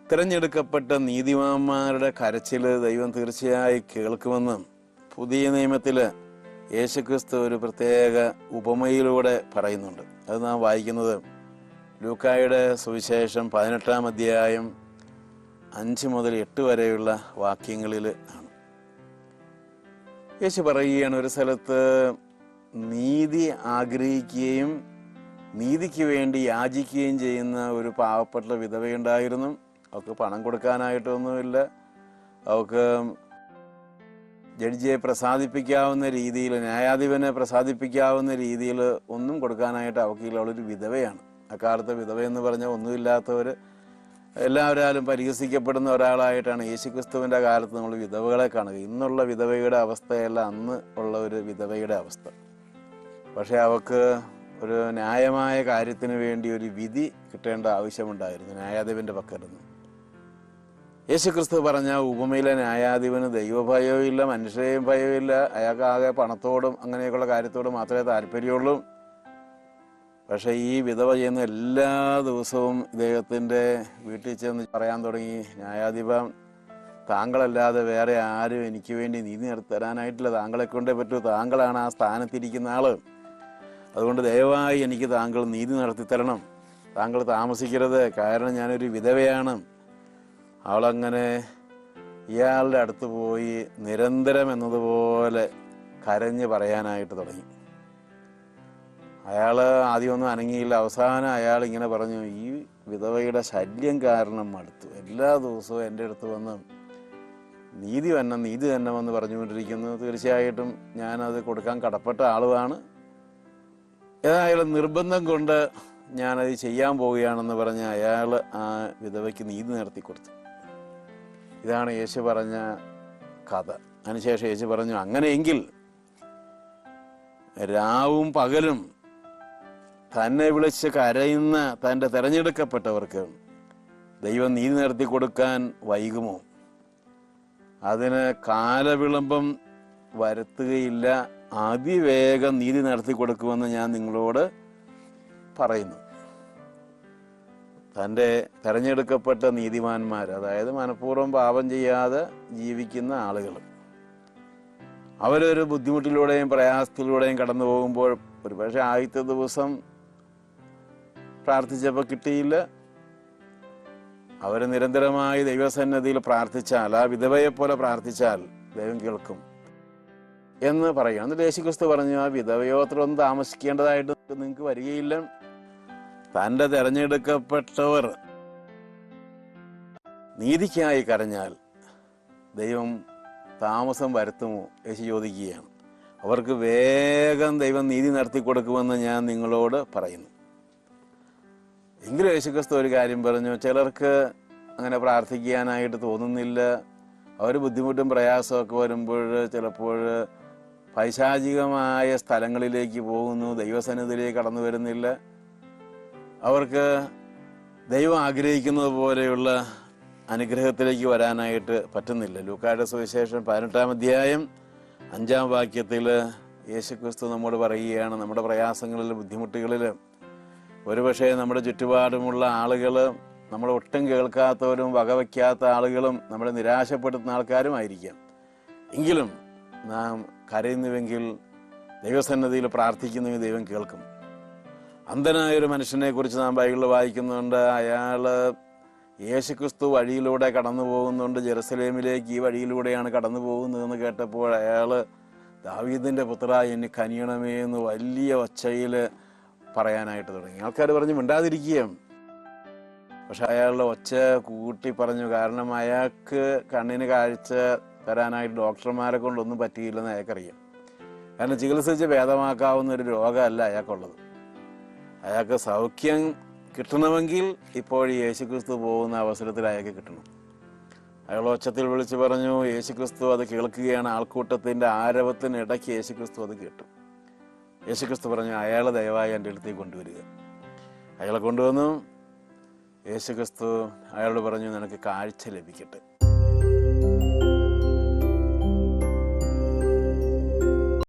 തിരഞ്ഞെടുക്കപ്പെട്ട നീതിമാന്മാരുടെ കരച്ചിൽ ദൈവം തീർച്ചയായും കേൾക്കുമെന്നും പുതിയ നിയമത്തിൽ യേശുക്രിസ്തു ഒരു പ്രത്യേക ഉപമയിലൂടെ പറയുന്നുണ്ട്. അത് നാം വായിക്കുന്നത് ലൂക്കായുടെ സുവിശേഷം 18-ാം അധ്യായം 5 മുതൽ 8 വരെയുള്ള വാക്യങ്ങളിൽ ആണ്. യേശു പറയുകയാണ്, ഒരു സ്ഥലത്ത് നീതി ആഗ്രഹിക്കുകയും നീതിക്ക് വേണ്ടി യാചിക്കുകയും ചെയ്യുന്ന ഒരു പാവപ്പെട്ട വിധവയുണ്ടായിരുന്നു. അവൾക്ക് പണം കൊടുക്കാനായിട്ടൊന്നുമില്ല. അവൾക്ക് ജഡ്ജിയെ പ്രസാദിപ്പിക്കാവുന്ന രീതിയിൽ, ന്യായാധിപനെ പ്രസാദിപ്പിക്കാവുന്ന രീതിയിൽ ഒന്നും കൊടുക്കാനായിട്ട് അവൾക്കില്ല. അവളൊരു വിധവയാണ്. അക്കാലത്ത് വിധവയെന്ന് പറഞ്ഞാൽ ഒന്നുമില്ലാത്തവർ, എല്ലാവരാലും പരിഹസിക്കപ്പെടുന്ന ഒരാളായിട്ടാണ് യേശുക്രിസ്തുവിൻ്റെ കാലത്ത് നമ്മൾ വിധവകളെ കാണുക. ഇന്നുള്ള വിധവയുടെ അവസ്ഥയല്ല അന്ന് ഉള്ള ഒരു വിധവയുടെ അവസ്ഥ. പക്ഷെ അവൾക്ക് ഒരു ന്യായമായ കാര്യത്തിന് വേണ്ടി ഒരു വിധി കിട്ടേണ്ട ആവശ്യമുണ്ടായിരുന്നു ന്യായാധിപൻ്റെ പക്കൽ നിന്ന്. യേശുക്രിസ്തു പറഞ്ഞ ഉപമയിലെ ന്യായാധിപന് ദൈവഭയവും ഇല്ല, മനുഷ്യരെയും ഭയമില്ല. അയാൾക്ക് ആകെ പണത്തോടും അങ്ങനെയൊക്കെയുള്ള കാര്യത്തോടും മാത്രമേ താല്പര്യമുള്ളൂ. പക്ഷേ ഈ വിധവ ചെയ്യുന്ന എല്ലാ ദിവസവും ഇദ്ദേഹത്തിൻ്റെ വീട്ടിൽ ചെന്ന് പറയാൻ തുടങ്ങി, ന്യായാധിപൻ താങ്കളല്ലാതെ വേറെ ആരും എനിക്ക് വേണ്ടി നീതി തരാനായിട്ടില്ല, താങ്കളെ കൊണ്ടേ പറ്റൂ, താങ്കളാണ് ആ സ്ഥാനത്തിരിക്കുന്ന ആള്, അതുകൊണ്ട് ദയവായി എനിക്ക് താങ്കൾ നീതി നടത്തി തരണം, താങ്കൾ താമസിക്കരുത്, കാരണം ഞാനൊരു വിധവയാണ്. അവളങ്ങനെ ഇയാളുടെ അടുത്ത് പോയി നിരന്തരം എന്നതുപോലെ കരഞ്ഞ് പറയാനായിട്ട് തുടങ്ങി. അയാൾ ആദ്യമൊന്നും അനങ്ങിയില്ല. അവസാനം അയാൾ ഇങ്ങനെ പറഞ്ഞു, ഈ വിധവയുടെ ശല്യം കാരണം മടുത്തു, എല്ലാ ദിവസവും എൻ്റെ അടുത്ത് വന്ന് നീതി വന്നെന്ന് പറഞ്ഞുകൊണ്ടിരിക്കുന്നു. തീർച്ചയായിട്ടും ഞാനത് കൊടുക്കാൻ കടപ്പെട്ട ആളുമാണ്. ഏതായാലും നിർബന്ധം കൊണ്ട് ഞാനത് ചെയ്യാൻ പോവുകയാണെന്ന് പറഞ്ഞ് അയാൾ ആ വിധവയ്ക്ക് നീതി നടത്തി കൊടുത്തു. ഇതാണ് യേശു പറഞ്ഞ കഥ. അതിനുശേഷം യേശു പറഞ്ഞു, അങ്ങനെയെങ്കിൽ രാവും പകലും തന്നെ വിളിച്ച് കരയുന്ന തൻ്റെ തിരഞ്ഞെടുക്കപ്പെട്ടവർക്ക് ദൈവം നീതി നടത്തി കൊടുക്കാൻ വൈകുമോ? അതിന് കാലവിളംബം വരുത്തുകയില്ല, അതിവേഗം നീതി നടത്തി കൊടുക്കുമെന്ന് ഞാൻ നിങ്ങളോട് പറയുന്നു. തൻ്റെ തിരഞ്ഞെടുക്കപ്പെട്ട നീതിമാന്മാർ, അതായത് മനഃപൂർവ്വം പാപം ചെയ്യാതെ ജീവിക്കുന്ന ആളുകൾ, അവരൊരു ബുദ്ധിമുട്ടിലൂടെയും പ്രയാസത്തിലൂടെയും കടന്നു പോകുമ്പോൾ ഒരുപക്ഷെ ആദ്യത്തെ ദിവസം പ്രാർത്ഥിച്ചപ്പോൾ കിട്ടിയില്ല, അവർ നിരന്തരമായി ദൈവസന്നിധിയിൽ പ്രാർത്ഥിച്ചാൽ, ആ വിധവയെപ്പോലെ പ്രാർത്ഥിച്ചാൽ ദൈവം കേൾക്കും എന്ന് പറയും. എന്നിട്ട് യേശുക്രിസ്തു പറഞ്ഞു, ആ വിധവയോത്രൊന്നും താമസിക്കേണ്ടതായിട്ട് നിങ്ങൾക്ക് വരികയില്ല. തൻ്റെ തിരഞ്ഞെടുക്കപ്പെട്ടവർ നീതിക്കായി കരഞ്ഞാൽ ദൈവം താമസം വരുത്തുമോ? യേശു ചോദിക്കുകയാണ്. അവർക്ക് വേഗം ദൈവം നീതി നടത്തി കൊടുക്കുമെന്ന് ഞാൻ നിങ്ങളോട് പറയുന്നു. എങ്കിലും യേശുക്രിസ്തു ഒരു കാര്യം പറഞ്ഞു, ചിലർക്ക് അങ്ങനെ പ്രാർത്ഥിക്കാനായിട്ട് തോന്നുന്നില്ല. അവർ ബുദ്ധിമുട്ടും പ്രയാസമൊക്കെ വരുമ്പോൾ ചിലപ്പോൾ പൈശാചികമായ സ്ഥലങ്ങളിലേക്ക് പോകുന്നു, ദൈവസന്നിധിയിലേക്ക് കടന്നു വരുന്നില്ല. അവർക്ക് ദൈവം ആഗ്രഹിക്കുന്നത് പോലെയുള്ള അനുഗ്രഹത്തിലേക്ക് വരാനായിട്ട് പറ്റുന്നില്ല. ലൂക്കായുടെ സുവിശേഷം 18-ാം അധ്യായം 5-ാം വാക്യത്തിൽ യേശുക്രിസ്തു നമ്മോട് പറയുകയാണ്, നമ്മുടെ പ്രയാസങ്ങളിൽ, ബുദ്ധിമുട്ടുകളിൽ ഒരുപക്ഷെ നമ്മുടെ ചുറ്റുപാടുമുള്ള ആളുകൾ, നമ്മൾ ഒട്ടും കേൾക്കാത്തവരും വകവയ്ക്കാത്ത ആളുകളും നമ്മളെ നിരാശപ്പെടുത്തുന്ന ആൾക്കാരുമായിരിക്കാം. എങ്കിലും നാം കരയുന്നുവെങ്കിൽ, ദൈവസന്നിധിയിൽ പ്രാർത്ഥിക്കുന്നുവെങ്കിൽ ദൈവം കേൾക്കും. അന്ധനായൊരു മനുഷ്യനെ കുറിച്ച് നാം ബൈബിളിൽ വായിക്കുന്നുണ്ട്. അയാൾ യേശുക്രിസ്തു വഴിയിലൂടെ കടന്നു പോകുന്നുണ്ട്, ജെറുസലേമിലേക്ക് ഈ വഴിയിലൂടെയാണ് കടന്നു പോകുന്നതെന്ന് കേട്ടപ്പോൾ അയാൾ, ദാവീദിൻ്റെ പുത്രാ, എന്നെ കനിയണമേ എന്ന് വലിയ ഒച്ചയിൽ പറയാനായിട്ട് തുടങ്ങി. ആൾക്കാർ പറഞ്ഞു മിണ്ടാതിരിക്കുകയും, പക്ഷെ അയാളുടെ ഒച്ച കൂട്ടി പറഞ്ഞു. കാരണം അയാൾക്ക് കണ്ണിന് കാഴ്ച തരാനായിട്ട് ഡോക്ടർമാരെ കൊണ്ടൊന്നും പറ്റിയില്ലെന്ന് അയാൾക്കറിയാം. കാരണം ചികിത്സിച്ച് ഭേദമാക്കാവുന്ന ഒരു രോഗമല്ല അയാൾക്കുള്ളത്. അയാൾക്ക് സൗഖ്യം കിട്ടണമെങ്കിൽ ഇപ്പോൾ യേശുക്രിസ്തു പോകുന്ന അവസരത്തിൽ അയാൾക്ക് കിട്ടണം. അയാൾ ഒച്ചത്തിൽ വിളിച്ച് പറഞ്ഞു. യേശുക്രിസ്തു അത് കേൾക്കുകയാണ്. ആൾക്കൂട്ടത്തിൻ്റെ ആരവത്തിനിടയ്ക്ക് യേശുക്രിസ്തു അത് കേട്ടു. യേശുക്രിസ്തു പറഞ്ഞു, അയാളെ ദയവായി എൻ്റെ അടുത്തേക്ക് കൊണ്ടുവരിക. അയാളെ കൊണ്ടുവന്നു. യേശുക്രിസ്തു അയാളോട് പറഞ്ഞു, നിനക്ക് കാഴ്ച ലഭിക്കട്ടെ.